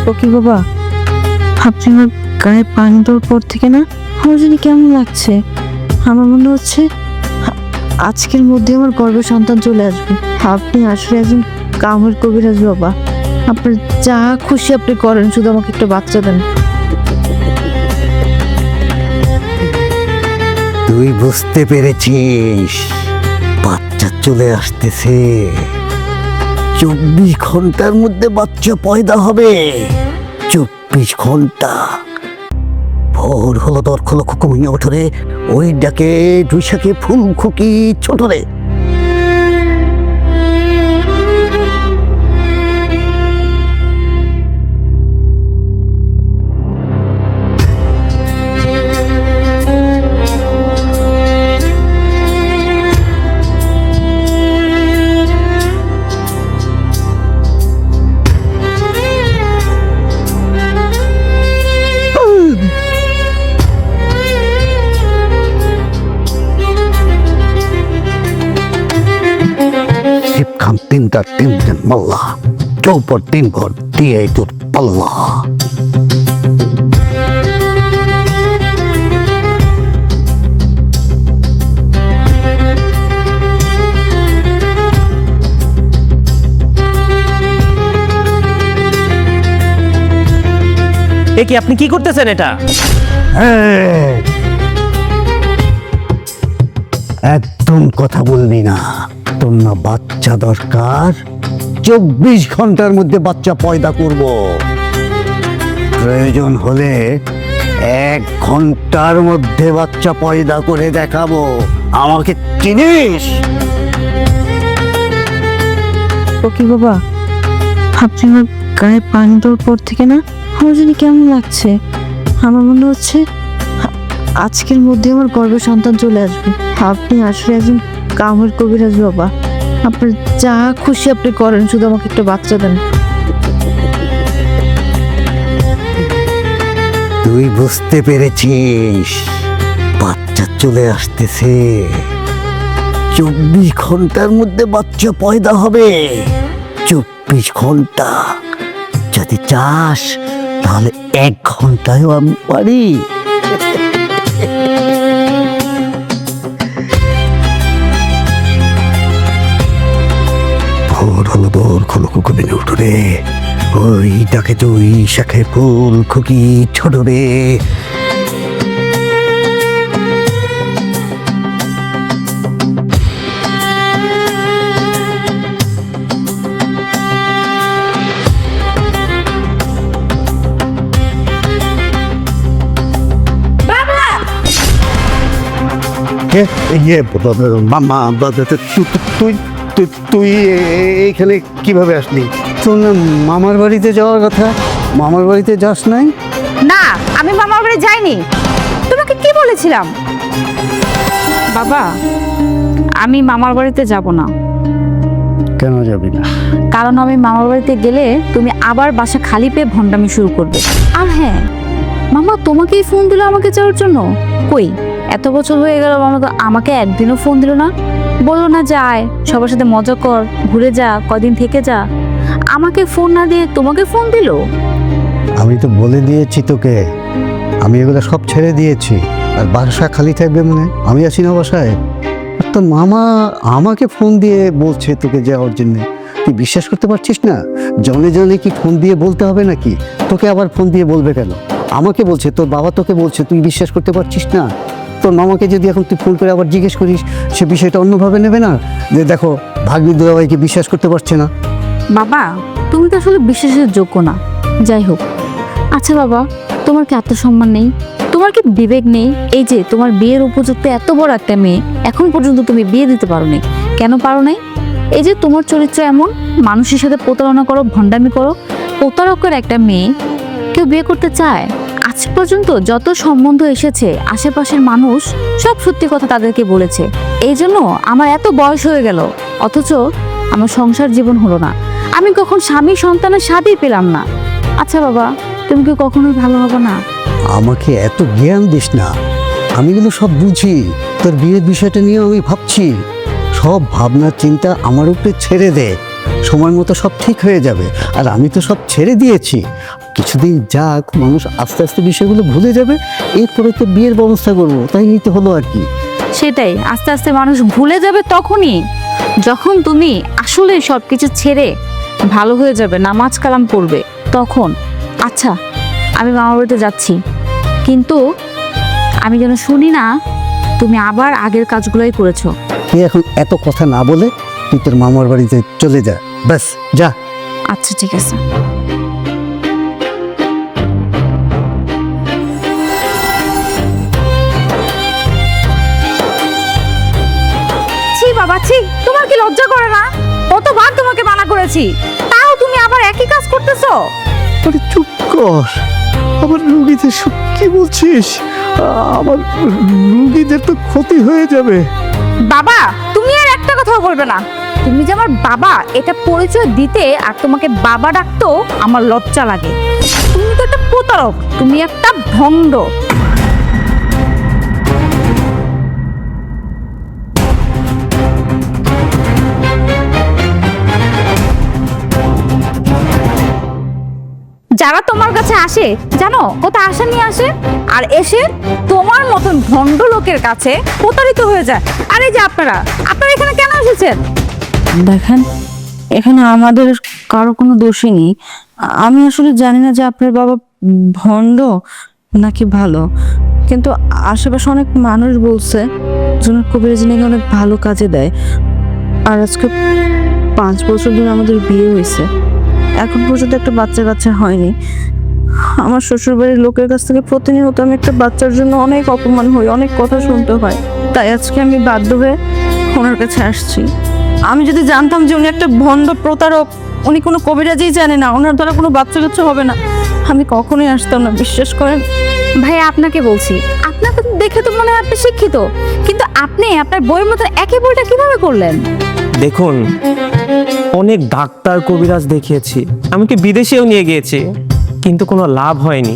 ও কি বাবা, আপনি আমার গায়ে পানি দেওয়ার পর থেকে না আমার জানি কেমন লাগছে। আমার মনে হচ্ছে আজকের মধ্যে আমার গর্ভে সন্তান চলে আসবে। আপনি আসলে একজন কামের কবিরাজ বাবা। আপনার যা খুশি আপনি করেন, শুধু আমাকে একটা বাচ্চা দেন। তুই বুঝতে পেরেছিস বাচ্চা চলে আসতেছে। 24 ঘন্টার মধ্যে বাচ্চা পয়দা হবে। 24 ঘন্টা। ভোর হলো দর্খ লক্ষ কমিয়ে ওঠরে, ওই ডাকে দুইশাকে ফুল খুকি ছোট রে। শিবখান তিনটা তিনজন মাল্লা, চৌপর 3 ঘর দিয়ে তোর পাল্লা। এ কি আপনি কি করতেছেন এটা? একদম কথা বলবি না। তোর না বাচ্চা দরকার? 24 ঘন্টার মধ্যে বাচ্চা পয়দা করব। প্রয়োজন হলে 1 ঘন্টার মধ্যে বাচ্চা পয়দা করে দেখাবো। আমাকে চিনিস? ও কি বাবা, আপনি আমার গায়ে পানি দেওয়ার পর থেকে না আমার জানি কেমন লাগছে। আমার মনে হচ্ছে আজকের মধ্যে আমার গর্ভে সন্তান চলে আসবে। আপনি আসলে একজন কামের কবিরাজ বাবা। আপনার যা খুশি আপনি করেন, শুধু আমাকে একটা বাচ্চা দেন। তুই বুঝতে পেরেছিস বাচ্চা চলে আসতেছে। 24 ঘন্টার মধ্যে বাচ্চা পয়দা হবে। 24 ঘন্টা। যদি চাস তাহলে 1 ঘন্টায়ও আমি পারি। ভোর হলো ভোর খোলো কুকুরে উঠরে, ওই ডাকে তুই শাখে ফুল খুকি ছোট রে। মামা তুই তুই তুই এইখানে কিভাবে আসলি? তোর না মামার বাড়িতে যাওয়ার কথা, মামার বাড়িতে যাস নাই? না, আমি মামার বাড়ি যাইনি। তোমাকে কি বলেছিলাম? বাবা, আমি মামার বাড়িতে যাব না। কেন যাবি না? কারণ আমি মামার বাড়িতে গেলে তুমি আবার বাসা খালি পেয়ে ভণ্ডামি শুরু করবে। আর হ্যাঁ, মামা তোমাকেই ফোন দিল আমাকে যাওয়ার জন্য। কই, এত বছর হয়ে গেল মামা তো আমাকে একদিনও ফোন দিল না। বললো না যায়, সবার সাথে মজা কর, ঘুরে যা, কদিন থেকে যা। আমাকে ফোন না দিয়ে তোমাকে ফোন দিল। আমি তো বলে দিয়েছি তোকে, আমি এগুলো সব ছেড়ে দিয়েছি। আর বাসা খালি থাকবে মানে আমি আছি না বাসায়? আর তোর মামা আমাকে ফোন দিয়ে বলছে তোকে যাওয়ার জন্য। তুই বিশ্বাস করতে পারছিস না? জনে জনে কি ফোন দিয়ে বলতে হবে নাকি? তোকে আবার ফোন দিয়ে বলবে কেন? আমাকে বলছে, তোর বাবা তোকে বলছে, তুই বিশ্বাস করতে পারছিস না? তোর মামাকে যদি এখন তুই ফোন করে আবার জিজ্ঞেস করিস, সে বিষয়টা অন্যভাবে নেবে না? যে দেখো ভাগ্নি দুলাভাইকে বিশ্বাস করতে পারছে না। বাবা, তুমি তো আসলে বিশ্বাসের যোগ্য না। যাই হোক, আচ্ছা বাবা, তোমার কি আত্মসম্মান নেই? তোমার কি বিবেক নেই? এই যে তোমার বিয়ের উপযুক্ত এত বড় একটা মেয়ে, এখন পর্যন্ত তুমি বিয়ে দিতে পারো নাই। কেন পারো নাই? এই যে তোমার চরিত্র এমন, মানুষের সাথে প্রতারণা করো, ভণ্ডামি করো। প্রতারকের একটা মেয়ে কেউ বিয়ে করতে চায়? আজ পর্যন্ত যত সম্বন্ধ এসেছে, আশেপাশের মানুষ সব সত্যি কথা তাদেরকে বলেছে। এই জন্য আমার এত বয়স হয়ে গেল, অথচ আমার সংসার জীবন হলো না। আমি কখন স্বামী সন্তানের স্বাদই পেলাম না। আচ্ছা বাবা, তুমি কি কখনোই ভালো হবে না? আমাকে এত জ্ঞান দিস না, আমি এগুলো সব বুঝি। তোর বিয়ের বিষয়টা নিয়ে আমি ভাবছি। সব ভাবনা চিন্তা আমার উপরে ছেড়ে দে, সময় মতো সব ঠিক হয়ে যাবে। আর আমি তো সব ছেড়ে দিয়েছি। কিছুদিন যাক, মানুষ আস্তে আস্তে বিষয়গুলো ভুলে যাবে, এরপরে তো বিয়ের ব্যবস্থা করবো, তাই নিতে হলো আর কি। সেটাই, আস্তে আস্তে মানুষ ভুলে যাবে তখনই যখন তুমি আসলে সবকিছু ছেড়ে ভালো হয়ে যাবে, নামাজ কালাম পড়বে তখন। আচ্ছা, আমি মামার বাড়িতে যাচ্ছি, কিন্তু আমি যেন শুনি না তুমি আবার আগের কাজগুলোই করেছো। তুই এখন এত কথা না বলে তুই তোর মামার বাড়িতে চলে যা, ব্যাস যা। আচ্ছা ঠিক আছে। ছি বাবা ছি, তোমার কি লজ্জা করে না? কতবার তোমাকে মানা করেছি, তাও তুমি আবার একই কাজ করতেছো। আরে চুপ কর, আমার রুগীদের সব কি বলছিস? আমার রুগীদের তো ক্ষতি হয়ে যাবে। বাবা, তুমি আর একটা কথাও বলবে না। তুমি যে আমার বাবা এটা পরিচয় দিতে আর তোমাকে বাবা ডাকতো আমার লজ্জা লাগে। তুমি তো একটা প্রতারক, তুমি একটা ভণ্ড। যারা তোমার কাছে আসে জানো কত আশা নিয়ে আসে, আর এসে তোমার মতন ভণ্ড লোকের কাছে প্রতারিত হয়ে যায়। আর এই যে আপনারা এখানে কেন এসেছেন? দেখেন, এখানে আমাদের কারো কোনো দোষই নেই। আমি আসলে জানি না যে আপনার বাবা ভণ্ড নাকি ভালো, কিন্তু আশেপাশে অনেক মানুষ বলছে যে কবিরাজি নাকি অনেক ভালো কাজে দেয়। আর আজকে 5 বছর ধরে আমাদের বিয়ে হয়েছে, এখন পর্যন্ত একটা বাচ্চা হয়নি। আমার শ্বশুরবাড়ির লোকের কাছ থেকে প্রতিনিয়ত আমি একটা বাচ্চার জন্য অনেক অপমান হই, অনেক কথা শুনতে হয়। তাই আজকে আমি বাধ্য হয়ে ওনার কাছে আসছি। আমি যদি জানতাম যে উনি একটা ভণ্ড প্রতারক, উনি কোনো কবিরাজই জানে না, ওনার দ্বারা কোনো বাচ্চা হবে না, আমি কখনোই আসতাম না, বিশ্বাস করেন। ভাই আপনাকে বলছি, আপনাকে দেখে তো মনে হয় আপনি শিক্ষিত, কিন্তু আপনি আপনার বইয়ের মতো একই বইটা কিভাবে করলেন? দেখুন, অনেক ডাক্তার কবিরাজ দেখিয়েছি, আমাকে বিদেশেও নিয়ে গিয়েছি, কিন্তু কোনো লাভ হয়নি।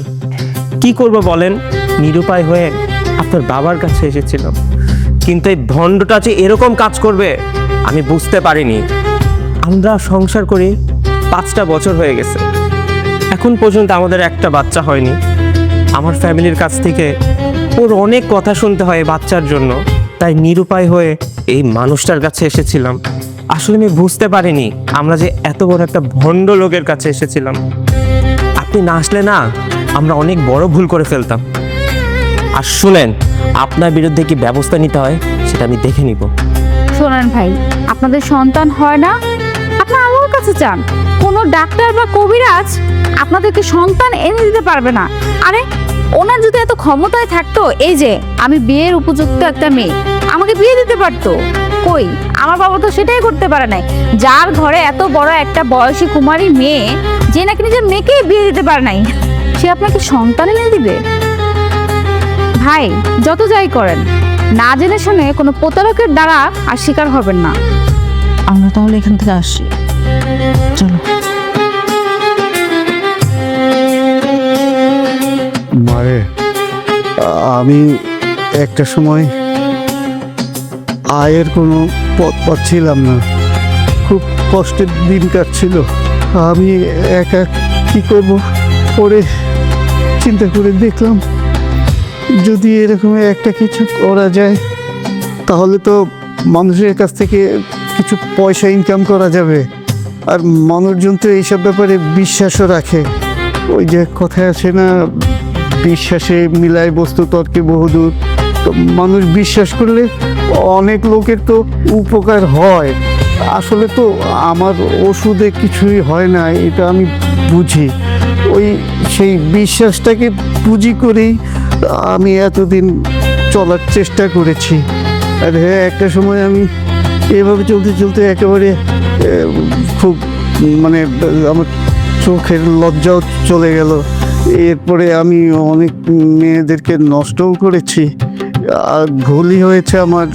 কি করব বলেন? নিরুপায় হয়ে আপনার বাবার কাছে এসেছিলাম, কিন্তু এই ভণ্ডটা যে এরকম কাজ করবে আমি বুঝতে পারিনি। আমরা সংসার করি 5টা বছর হয়ে গেছে, এখন পর্যন্ত আমাদের একটা বাচ্চা হয়নি। আমার ফ্যামিলির কাছ থেকে ওর অনেক কথা শুনতে হয় বাচ্চার জন্য, তাই নিরুপায় হয়ে এই মানুষটার কাছে এসেছিলাম। আসলে আমি বুঝতে পারিনি আমরা যে এত বড় একটা ভণ্ড লোকের কাছে এসেছিলাম। আপনি না আসলে না আমরা অনেক বড় ভুল করে ফেলতাম। আর শুনেন, আপনার বিরুদ্ধে কি ব্যবস্থা নিতে হয় সেটা আমি দেখে নিব। শোনেন ভাই, আপনাদের সন্তান হয় না, আপনার আল্লাহর কাছে চান। কোনো ডাক্তার বা কবিরাজ আপনাদেরকে সন্তান এনে দিতে পারবে না। আরে ওনার যদি এত ক্ষমতায় থাকতো, এই যে আমি বিয়ের উপযুক্ত একটা মেয়ে, আমাকে বিয়ে দিতে পারতো। কই, আমার বাবা তো সেটাই করতে পারে নাই। যার ঘরে এত বড় একটা বয়সী কুমারী মেয়ে, যে নাকি নিজের মেয়েকেই বিয়ে দিতে পারে নাই, সে আপনাকে সন্তান এনে দিবে? ভাই যত যাই করেন, না জেনে শুনে কোনো প্রতারকের দ্বারা আর শিকার হবেন না। আমরা তাহলে এখান থেকে আসি, চলো। মারে, আমি একটা সময় আয়ের কোনো পথ পাচ্ছিলাম না, খুব কষ্টের দিন কাটছিল। আমি একা কি করব পরে চিন্তা করে দেখলাম, যদি এরকম একটা কিছু করা যায় তাহলে তো মানুষের কাছ থেকে কিছু পয়সা ইনকাম করা যাবে। আর মানুষজন তো এইসব ব্যাপারে বিশ্বাসও রাখে। ওই যে কথা আছে না, বিশ্বাসে মিলায় বস্তু তর্কে বহুদূর। তো মানুষ বিশ্বাস করলে অনেক লোকের তো উপকার হয়। আসলে তো আমার ওষুধে কিছুই হয় না, এটা আমি বুঝি। ওই সেই বিশ্বাসটাকে পুঁজি করেই আমি এতদিন চলার চেষ্টা করেছি। আর হ্যাঁ, একটা সময় আমি এভাবে চলতে চলতে একেবারে খুব মানে আমার চোখের লজ্জাও চলে গেল। এরপরে আমি অনেক মেয়েদেরকে নষ্টও করেছি, আর ভুলই হয়েছে আমার।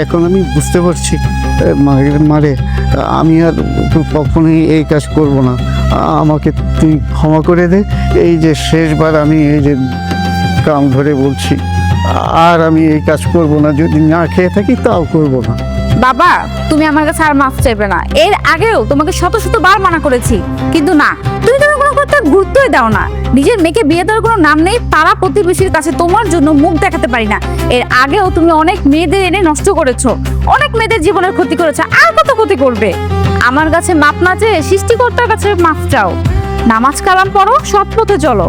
এখন আমি বুঝতে পারছি মারে, আমি আর কখনোই এই কাজ করব না। আমাকে তুই ক্ষমা করে দে। এই যে শেষবার আমি এই যে কাম ধরে বলছি, আর আমি এই কাজ করব না। যদি না খেয়ে থাকি তাও করব না। বাবা, তুমি আমার কাছে আর মাফ চাইবে না। এর আগেও তোমাকে শত বার মানা করেছি, কিন্তু না, তুমি কোনো একটা গুরুত্বই দাও না। নিজের মেয়েকে বিয়ে দেওয়ার কোনো নাম নেই, পাড়া প্রতিবেশীর কাছে তোমার জন্য মুখ দেখাতে পারি না। এর আগেও তুমি অনেক মেয়েদের এনে নষ্ট করেছো, অনেক মেয়েদের জীবনের ক্ষতি করেছো, আর কত ক্ষতি করবে? আমার কাছে মাপ না চেয়ে সৃষ্টিকর্তার কাছে মাপ চাও। নামাজ কালাম পড়ো, সৎ পথে চলো।